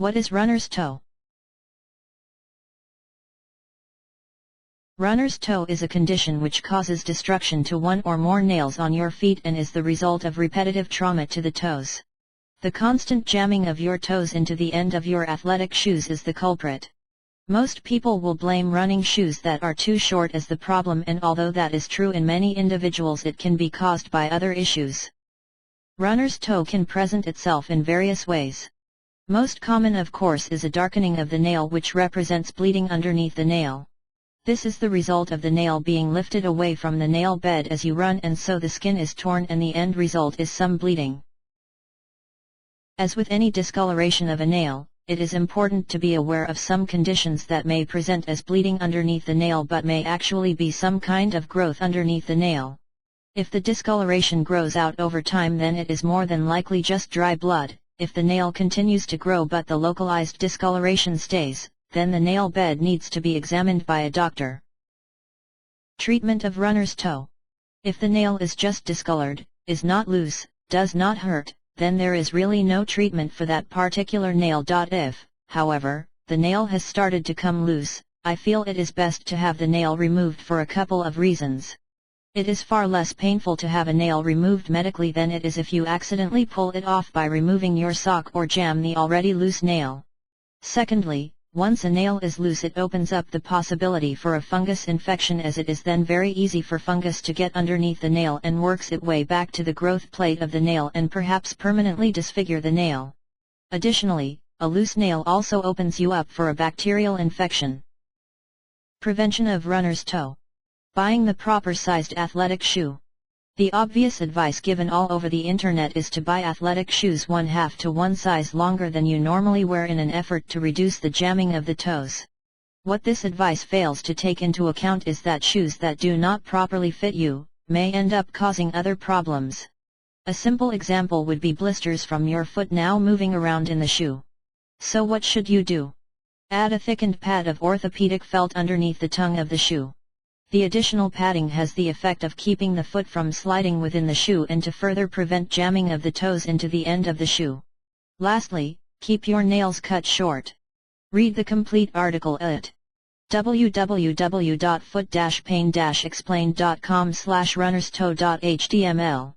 What is runner's toe? Runner's toe is a condition which causes destruction to one or more nails on your feet and is the result of repetitive trauma to the toes. The constant jamming of your toes into the end of your athletic shoes is the culprit. Most people will blame running shoes that are too short as the problem, and although that is true in many individuals, it can be caused by other issues. Runner's toe can present itself in various ways. Most common, of course, is a darkening of the nail, which represents bleeding underneath the nail. This is the result of the nail being lifted away from the nail bed as you run, and so the skin is torn and the end result is some bleeding. As with any discoloration of a nail, it is important to be aware of some conditions that may present as bleeding underneath the nail but may actually be some kind of growth underneath the nail. If the discoloration grows out over time, then it is more than likely just dry blood. If the nail continues to grow but the localized discoloration stays, then the nail bed needs to be examined by a doctor. Treatment of runner's toe. If the nail is just discolored, is not loose, does not hurt, then there is really no treatment for that particular nail. If, however, the nail has started to come loose, I feel it is best to have the nail removed for a couple of reasons. It is far less painful to have a nail removed medically than it is if you accidentally pull it off by removing your sock or jam the already loose nail. Secondly, once a nail is loose, it opens up the possibility for a fungus infection, as it is then very easy for fungus to get underneath the nail and works its way back to the growth plate of the nail and perhaps permanently disfigure the nail. Additionally, a loose nail also opens you up for a bacterial infection. Prevention of runner's toe. Buying the proper sized athletic shoe. The obvious advice given all over the internet is to buy athletic shoes 1/2 to 1 size longer than you normally wear in an effort to reduce the jamming of the toes. What this advice fails to take into account is that shoes that do not properly fit you may end up causing other problems. A simple example would be blisters from your foot now moving around in the shoe. So what should you do? Add a thickened pad of orthopedic felt underneath the tongue of the shoe. The additional padding has the effect of keeping the foot from sliding within the shoe and to further prevent jamming of the toes into the end of the shoe. Lastly, keep your nails cut short. Read the complete article at www.foot-pain-explained.com/runnerstoe.html.